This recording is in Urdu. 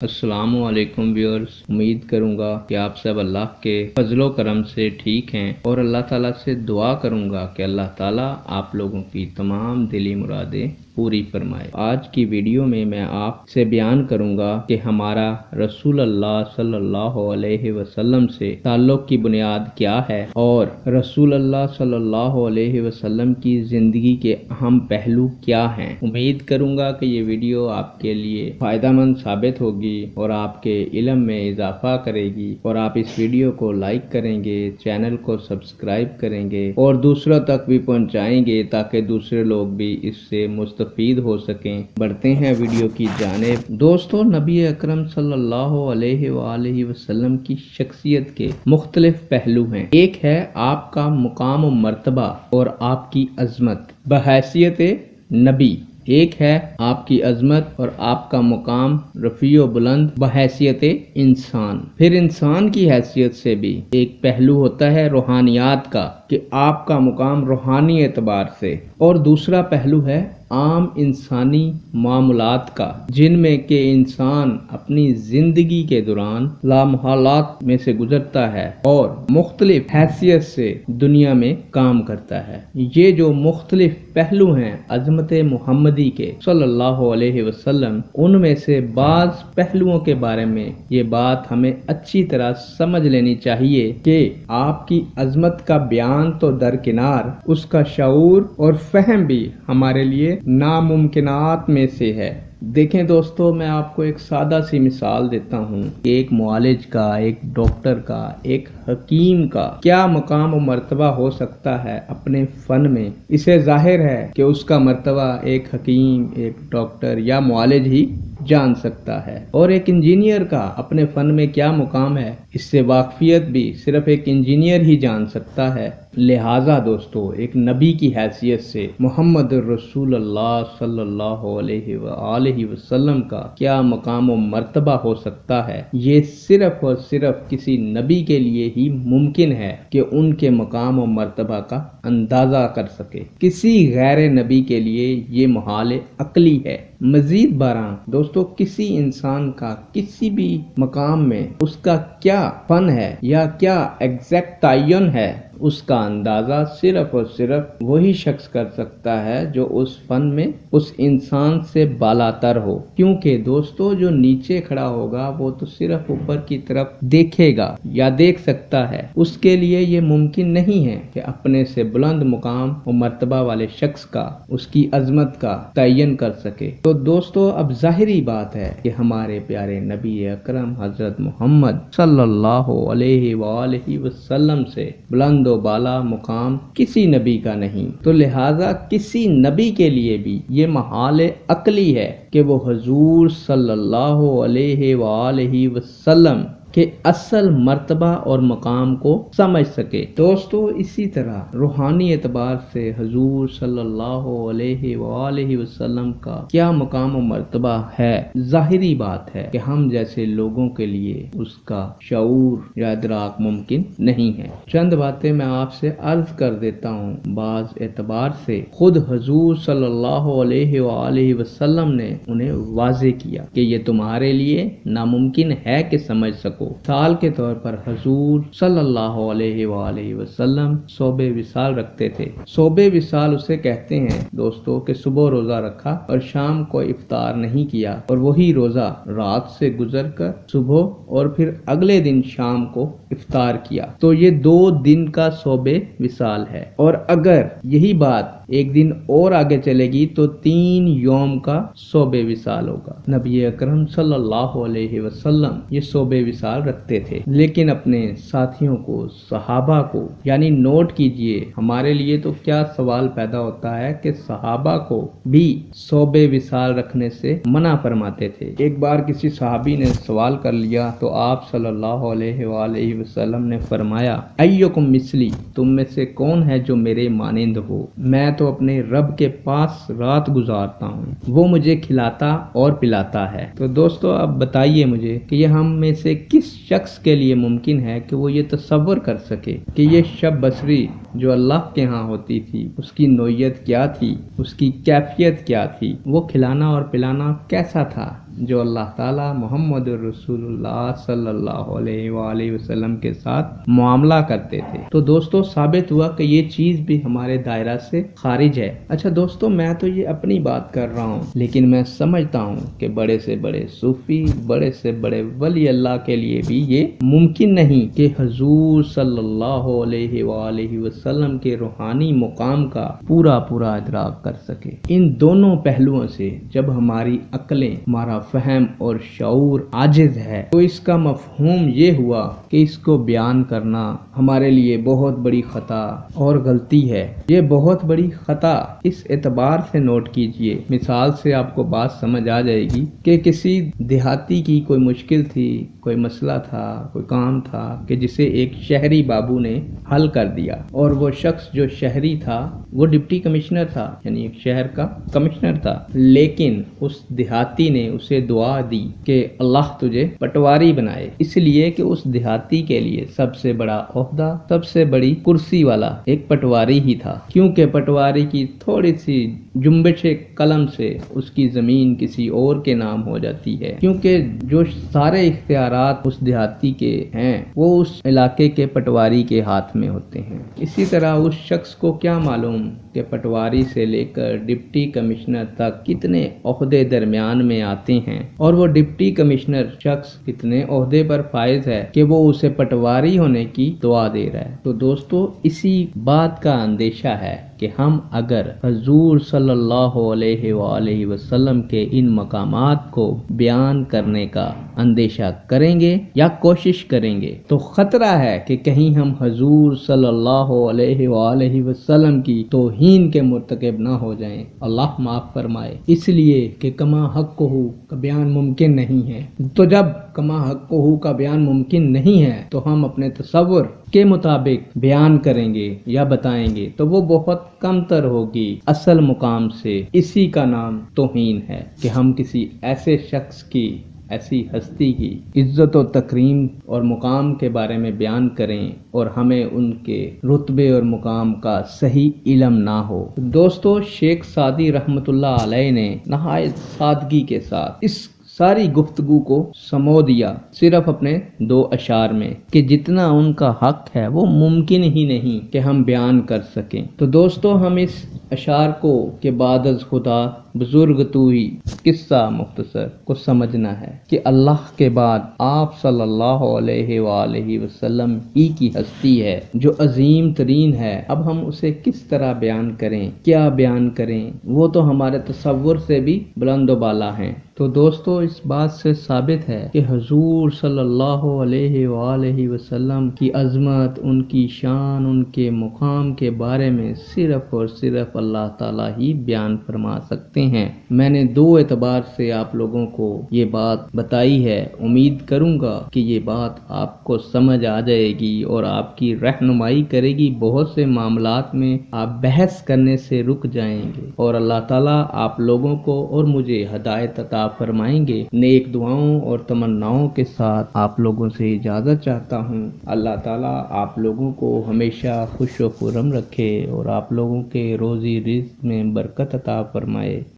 السلام علیکم ویورز، امید کروں گا کہ آپ سب اللہ کے فضل و کرم سے ٹھیک ہیں اور اللہ تعالیٰ سے دعا کروں گا کہ اللہ تعالیٰ آپ لوگوں کی تمام دلی مرادیں پوری فرمائے۔ آج کی ویڈیو میں آپ سے بیان کروں گا کہ ہمارا رسول اللہ صلی اللہ علیہ وسلم سے تعلق کی بنیاد کیا ہے اور رسول اللہ صلی اللہ علیہ وسلم کی زندگی کے اہم پہلو کیا ہیں۔ امید کروں گا کہ یہ ویڈیو آپ کے لیے فائدہ مند ثابت ہوگی اور آپ کے علم میں اضافہ کرے گی، اور آپ اس ویڈیو کو لائک کریں گے، چینل کو سبسکرائب کریں گے اور دوسروں تک بھی پہنچائیں گے تاکہ دوسرے لوگ بھی اس سے مستفید ہو سکیں۔ بڑھتے ہیں ویڈیو کی جانب۔ دوستو، نبی اکرم صلی اللہ علیہ وآلہ وسلم کی شخصیت کے مختلف پہلو ہیں۔ ایک ہے آپ کا مقام و مرتبہ اور آپ کی عظمت بحیثیت نبی، ایک ہے آپ کی عظمت اور آپ کا مقام رفیع و بلند بحیثیت انسان۔ پھر انسان کی حیثیت سے بھی ایک پہلو ہوتا ہے روحانیات کا، کہ آپ کا مقام روحانی اعتبار سے، اور دوسرا پہلو ہے عام انسانی معاملات کا، جن میں کہ انسان اپنی زندگی کے دوران لامحالات میں سے گزرتا ہے اور مختلف حیثیت سے دنیا میں کام کرتا ہے۔ یہ جو مختلف پہلو ہیں عظمت محمدی کے صلی اللہ علیہ وسلم، ان میں سے بعض پہلوؤں کے بارے میں یہ بات ہمیں اچھی طرح سمجھ لینی چاہیے کہ آپ کی عظمت کا بیان تو درکنار، اس کا شعور اور فہم بھی ہمارے لیے ناممکنات میں سے ہے۔ دیکھیں دوستو، میں آپ کو ایک سادہ سی مثال دیتا ہوں۔ ایک معالج کا، ایک ڈاکٹر کا، ایک حکیم کا کیا مقام و مرتبہ ہو سکتا ہے اپنے فن میں، اسے ظاہر ہے کہ اس کا مرتبہ ایک حکیم، ایک ڈاکٹر یا معالج ہی جان سکتا ہے۔ اور ایک انجینئر کا اپنے فن میں کیا مقام ہے، اس سے واقفیت بھی صرف ایک انجینئر ہی جان سکتا ہے۔ لہٰذا دوستو، ایک نبی کی حیثیت سے محمد رسول اللہ صلی اللہ علیہ وآلہ وسلم کا کیا مقام و مرتبہ ہو سکتا ہے، یہ صرف اور صرف کسی نبی کے لیے ہی ممکن ہے کہ ان کے مقام و مرتبہ کا اندازہ کر سکے۔ کسی غیر نبی کے لیے یہ محال عقلی ہے۔ مزید برآں دوستو، کسی انسان کا کسی بھی مقام میں اس کا کیا فن ہے یا کیا ایگزیکٹ تعین ہے، اس کا اندازہ صرف اور صرف وہی شخص کر سکتا ہے جو اس فن میں اس انسان سے بالاتر ہو، کیونکہ دوستو جو نیچے کھڑا ہوگا وہ تو صرف اوپر کی طرف دیکھے گا یا دیکھ سکتا ہے، اس کے لیے یہ ممکن نہیں ہے کہ اپنے سے بلند مقام و مرتبہ والے شخص کا، اس کی عظمت کا تعین کر سکے۔ تو دوستو، اب ظاہری بات ہے کہ ہمارے پیارے نبی اکرم حضرت محمد صلی اللہ علیہ وآلہ وسلم سے بلند و بالا مقام کسی نبی کا نہیں، تو لہٰذا کسی نبی کے لیے بھی یہ محال عقلی ہے کہ وہ حضور صلی اللہ علیہ وآلہ وسلم کہ اصل مرتبہ اور مقام کو سمجھ سکے۔ دوستو، اسی طرح روحانی اعتبار سے حضور صلی اللہ علیہ وآلہ وسلم کا کیا مقام و مرتبہ ہے، ظاہری بات ہے کہ ہم جیسے لوگوں کے لیے اس کا شعور یا ادراک ممکن نہیں ہے۔ چند باتیں میں آپ سے عرض کر دیتا ہوں۔ بعض اعتبار سے خود حضور صلی اللہ علیہ وآلہ وسلم نے انہیں واضح کیا کہ یہ تمہارے لیے ناممکن ہے کہ سمجھ سکو۔ مثال کے طور پر حضور صلی اللہ علیہ وآلہ وسلم صوم وصال رکھتے تھے۔ صوم وصال اسے کہتے ہیں دوستو کہ صبح روزہ رکھا اور شام کو افطار نہیں کیا، اور وہی روزہ رات سے گزر کر صبح اور پھر اگلے دن شام کو افطار کیا، تو یہ 2 دن کا صوم وصال ہے۔ اور اگر یہی بات ایک دن اور آگے چلے گی تو 3 یوم کا صوم وصال ہوگا۔ نبی اکرم صلی اللہ علیہ وسلم یہ صوم وصال رکھتے تھے، لیکن اپنے ساتھیوں کو، صحابہ کو، یعنی نوٹ کیجئے، ہمارے لیے تو کیا سوال پیدا ہوتا ہے کہ صحابہ کو بھی صوم وصال رکھنے سے منع فرماتے تھے۔ ایک بار کسی صحابی نے سوال کر لیا تو آپ صلی اللہ علیہ وآلہ وسلم نے فرمایا، ایکم مثلی، تم میں سے کون ہے جو میرے مانند ہو؟ میں تو اپنے رب کے پاس رات گزارتا ہوں، وہ مجھے کھلاتا اور پلاتا ہے۔ تو دوستو، اب بتائیے مجھے کہ یہ ہم میں سے کس شخص کے لیے ممکن ہے کہ وہ یہ تصور کر سکے کہ یہ شب بصری جو اللہ کے ہاں ہوتی تھی، اس کی نوعیت کیا تھی، اس کی کیفیت کیا تھی، وہ کھلانا اور پلانا کیسا تھا، جو اللہ تعالیٰ محمد رسول اللہ صلی اللہ علیہ وآلہ وسلم کے ساتھ معاملہ کرتے تھے۔ تو دوستو ثابت ہوا کہ یہ چیز بھی ہمارے دائرہ سے خارج ہے۔ اچھا دوستو، میں تو یہ اپنی بات کر رہا ہوں، لیکن میں سمجھتا ہوں کہ بڑے سے بڑے صوفی، بڑے سے بڑے ولی اللہ کے لیے بھی یہ ممکن نہیں کہ حضور صلی اللہ علیہ وآلہ وسلم کے روحانی مقام کا پورا ادراک کر سکے۔ ان دونوں پہلوؤں سے جب ہماری عقلیں، ہمارا فہم اور شعور عاجز ہے، تو اس کا مفہوم یہ ہوا کہ اس کو بیان کرنا ہمارے لیے بہت بڑی خطا اور غلطی ہے۔ یہ بہت بڑی خطا اس اعتبار سے نوٹ کیجئے، مثال سے آپ کو بات سمجھ آ جائے گی کہ کسی دیہاتی کی کوئی مشکل تھی، کوئی مسئلہ تھا، کوئی کام تھا کہ جسے ایک شہری بابو نے حل کر دیا، اور وہ شخص جو شہری تھا وہ ڈپٹی کمشنر تھا، یعنی ایک شہر کا کمشنر تھا، لیکن اس دیہاتی نے اسے دعا دی کہ اللہ تجھے پٹواری بنائے، اس لیے کہ اس دیہاتی کے لیے سب سے بڑا عہدہ، سب سے بڑی کرسی والا ایک پٹواری ہی تھا، کیونکہ پٹواری کی تھوڑی سی جنبش قلم سے اس کی زمین کسی اور کے نام ہو جاتی ہے، کیونکہ جو سارے اختیارات اس دیہاتی کے ہیں وہ اس علاقے کے پٹواری کے ہاتھ میں ہوتے ہیں۔ اسی طرح اس شخص کو کیا معلوم کہ پٹواری سے لے کر ڈپٹی کمشنر تک کتنے عہدے درمیان میں آتے ہیں، اور وہ ڈپٹی کمشنر شخص کتنے عہدے پر فائز ہے کہ وہ اسے پٹواری ہونے کی دعا دے رہا ہے۔ تو دوستو، اسی بات کا اندیشہ ہے کہ ہم اگر حضور صلی اللہ علیہ وآلہ وسلم کے ان مقامات کو بیان کرنے کا اندیشہ کریں گے یا کوشش کریں گے تو خطرہ ہے کہ کہیں ہم حضور صلی اللہ علیہ وآلہ وسلم کی توہین کے مرتکب نہ ہو جائیں، اللہ معاف فرمائے، اس لیے کہ کما حقہ کا بیان ممکن نہیں ہے۔ تو جب کما حقہ کا بیان ممکن نہیں ہے تو ہم اپنے تصور کے مطابق بیان کریں گے یا بتائیں گے تو وہ بہت کم تر ہوگی اصل مقام سے۔ اسی کا نام توہین ہے کہ ہم کسی ایسے شخص کی، ایسی ہستی کی عزت و تکریم اور مقام کے بارے میں بیان کریں اور ہمیں ان کے رتبے اور مقام کا صحیح علم نہ ہو۔ دوستو، شیخ سعدی رحمت اللہ علیہ نے نہایت سادگی کے ساتھ اس ساری گفتگو کو سمو دیا صرف اپنے 2 اشعار میں کہ جتنا ان کا حق ہے وہ ممکن ہی نہیں کہ ہم بیان کر سکیں۔ تو دوستو، ہم اس اشعار کو کہ بعد از خدا بزرگ تو ہی قصہ مختصر کو سمجھنا ہے کہ اللہ کے بعد آپ صلی اللہ علیہ وآلہ وسلم ہی کی ہستی ہے جو عظیم ترین ہے۔ اب ہم اسے کس طرح بیان کریں، کیا بیان کریں، وہ تو ہمارے تصور سے بھی بلند و بالا ہیں۔ تو دوستو، اس بات سے ثابت ہے کہ حضور صلی اللہ علیہ وآلہ وسلم کی عظمت، ان کی شان، ان کے مقام کے بارے میں صرف اور صرف اللہ تعالیٰ ہی بیان فرما سکتے ہیں۔ میں نے 2 اعتبار سے آپ لوگوں کو یہ بات بتائی ہے، امید کروں گا کہ یہ بات آپ کو سمجھ آ جائے گی اور آپ کی رہنمائی کرے گی، بہت سے معاملات میں آپ بحث کرنے سے رک جائیں گے، اور اللہ تعالیٰ آپ لوگوں کو اور مجھے ہدایت عطا فرمائیں گے۔ نیک دعاؤں اور تمناؤں کے ساتھ آپ لوگوں سے اجازت چاہتا ہوں۔ اللہ تعالیٰ آپ لوگوں کو ہمیشہ خوش و خرم رکھے اور آپ لوگوں کے روزی رزق میں برکت عطا فرمائے۔